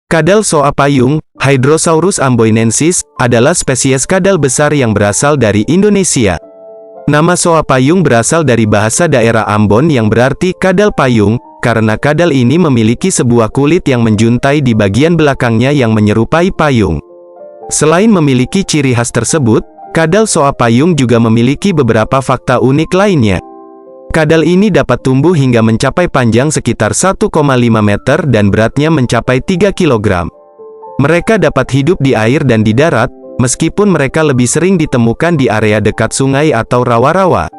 Kadal soa payung, Hydrosaurus amboinensis, adalah spesies kadal besar yang berasal dari Indonesia. Nama soa payung berasal dari bahasa daerah Ambon yang berarti kadal payung, karena kadal ini memiliki sebuah kulit yang menjuntai di bagian belakangnya yang menyerupai payung. Selain memiliki ciri khas tersebut, kadal soa payung juga memiliki beberapa fakta unik lainnya. Kadal ini dapat tumbuh hingga mencapai panjang sekitar 1,5 meter dan beratnya mencapai 3 kg. Mereka dapat hidup di air dan di darat, meskipun mereka lebih sering ditemukan di area dekat sungai atau rawa-rawa.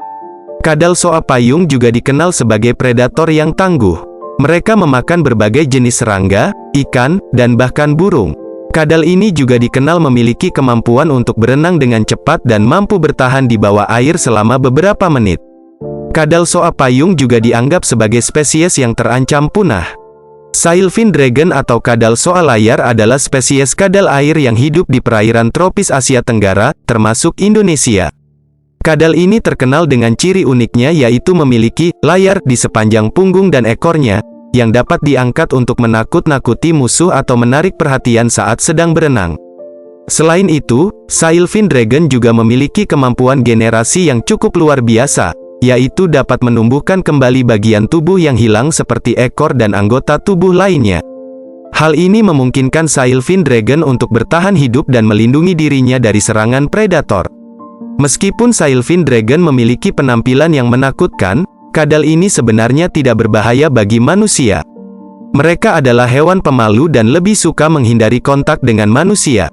Kadal soa payung juga dikenal sebagai predator yang tangguh. Mereka memakan berbagai jenis serangga, ikan, dan bahkan burung. Kadal ini juga dikenal memiliki kemampuan untuk berenang dengan cepat dan mampu bertahan di bawah air selama beberapa menit. Kadal soa payung juga dianggap sebagai spesies yang terancam punah. Sailfin dragon atau kadal soa layar adalah spesies kadal air yang hidup di perairan tropis Asia Tenggara, termasuk Indonesia. Kadal ini terkenal dengan ciri uniknya yaitu memiliki layar di sepanjang punggung dan ekornya, yang dapat diangkat untuk menakut-nakuti musuh atau menarik perhatian saat sedang berenang. Selain itu, Sailfin dragon juga memiliki kemampuan generasi yang cukup luar biasa, yaitu dapat menumbuhkan kembali bagian tubuh yang hilang seperti ekor dan anggota tubuh lainnya. Hal ini memungkinkan Sailfin dragon untuk bertahan hidup dan melindungi dirinya dari serangan predator. Meskipun Sailfin dragon memiliki penampilan yang menakutkan, kadal ini sebenarnya tidak berbahaya bagi manusia. Mereka adalah hewan pemalu dan lebih suka menghindari kontak dengan manusia.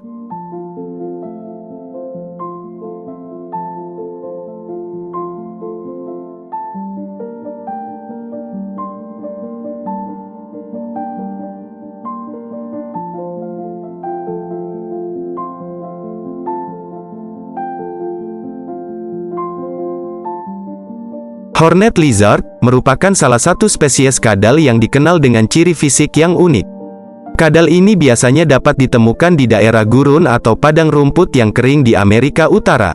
Hornet lizard merupakan salah satu spesies kadal yang dikenal dengan ciri fisik yang unik. Kadal ini biasanya dapat ditemukan di daerah gurun atau padang rumput yang kering di Amerika Utara.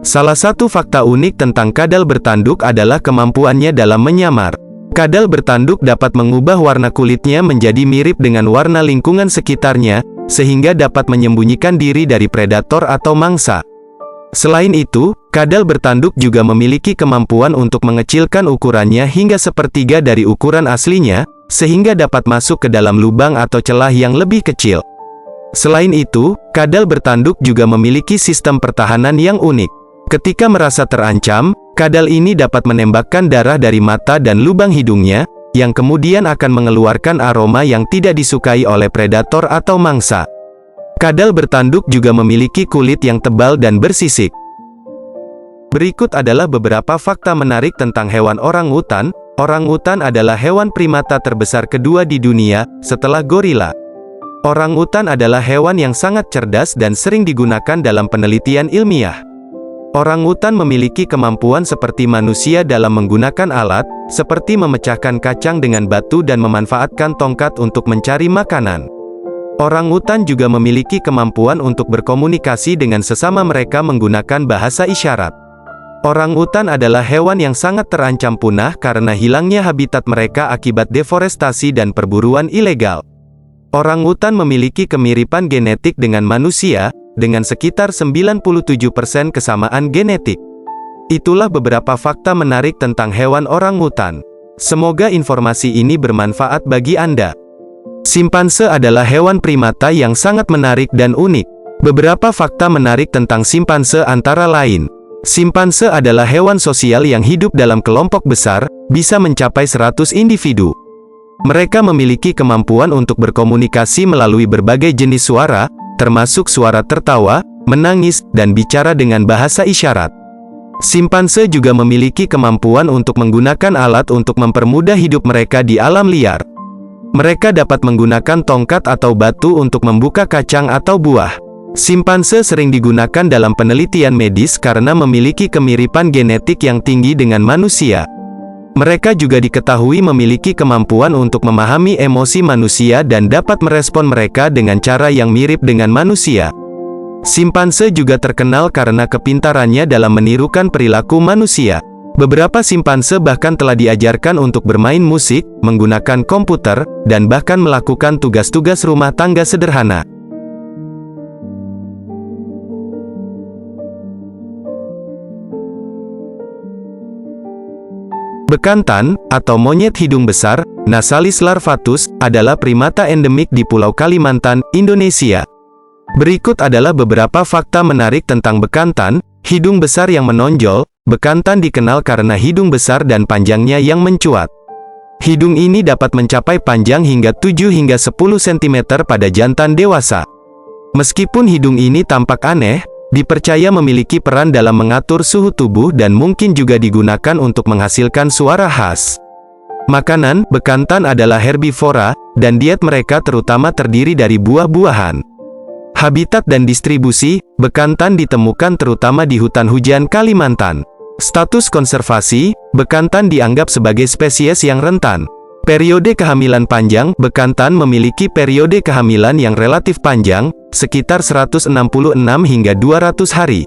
Salah satu fakta unik tentang kadal bertanduk adalah kemampuannya dalam menyamar. Kadal bertanduk dapat mengubah warna kulitnya menjadi mirip dengan warna lingkungan sekitarnya, sehingga dapat menyembunyikan diri dari predator atau mangsa. Selain itu, kadal bertanduk juga memiliki kemampuan untuk mengecilkan ukurannya hingga sepertiga dari ukuran aslinya, sehingga dapat masuk ke dalam lubang atau celah yang lebih kecil. Selain itu, kadal bertanduk juga memiliki sistem pertahanan yang unik. Ketika merasa terancam, kadal ini dapat menembakkan darah dari mata dan lubang hidungnya, yang kemudian akan mengeluarkan aroma yang tidak disukai oleh predator atau mangsa. Kadal bertanduk juga memiliki kulit yang tebal dan bersisik. Berikut adalah beberapa fakta menarik tentang hewan orangutan. Orangutan adalah hewan primata terbesar kedua di dunia, setelah gorila. Orangutan adalah hewan yang sangat cerdas dan sering digunakan dalam penelitian ilmiah. Orangutan memiliki kemampuan seperti manusia dalam menggunakan alat, seperti memecahkan kacang dengan batu dan memanfaatkan tongkat untuk mencari makanan. Orangutan juga memiliki kemampuan untuk berkomunikasi dengan sesama mereka menggunakan bahasa isyarat. Orangutan adalah hewan yang sangat terancam punah karena hilangnya habitat mereka akibat deforestasi dan perburuan ilegal. Orangutan memiliki kemiripan genetik dengan manusia, dengan sekitar 97% kesamaan genetik. Itulah beberapa fakta menarik tentang hewan orangutan. Semoga informasi ini bermanfaat bagi Anda. Simpanse adalah hewan primata yang sangat menarik dan unik. Beberapa fakta menarik tentang simpanse antara lain. Simpanse adalah hewan sosial yang hidup dalam kelompok besar, bisa mencapai 100 individu. Mereka memiliki kemampuan untuk berkomunikasi melalui berbagai jenis suara, termasuk suara tertawa, menangis, dan bicara dengan bahasa isyarat. Simpanse juga memiliki kemampuan untuk menggunakan alat untuk mempermudah hidup mereka di alam liar. Mereka dapat menggunakan tongkat atau batu untuk membuka kacang atau buah. Simpanse sering digunakan dalam penelitian medis karena memiliki kemiripan genetik yang tinggi dengan manusia. Mereka juga diketahui memiliki kemampuan untuk memahami emosi manusia dan dapat merespon mereka dengan cara yang mirip dengan manusia. Simpanse juga terkenal karena kepintarannya dalam menirukan perilaku manusia. Beberapa simpanse bahkan telah diajarkan untuk bermain musik, menggunakan komputer, dan bahkan melakukan tugas-tugas rumah tangga sederhana. Bekantan, atau monyet hidung besar, Nasalis larvatus, adalah primata endemik di Pulau Kalimantan, Indonesia. Berikut adalah beberapa fakta menarik tentang bekantan, hidung besar yang menonjol. Bekantan dikenal karena hidung besar dan panjangnya yang mencuat. Hidung ini dapat mencapai panjang hingga 7 hingga 10 cm pada jantan dewasa. Meskipun hidung ini tampak aneh, dipercaya memiliki peran dalam mengatur suhu tubuh dan mungkin juga digunakan untuk menghasilkan suara khas. Makanan bekantan adalah herbivora, dan diet mereka terutama terdiri dari buah-buahan. Habitat dan distribusi, bekantan ditemukan terutama di hutan hujan Kalimantan. Status konservasi, bekantan dianggap sebagai spesies yang rentan. Periode kehamilan panjang, bekantan memiliki periode kehamilan yang relatif panjang, sekitar 166 hingga 200 hari.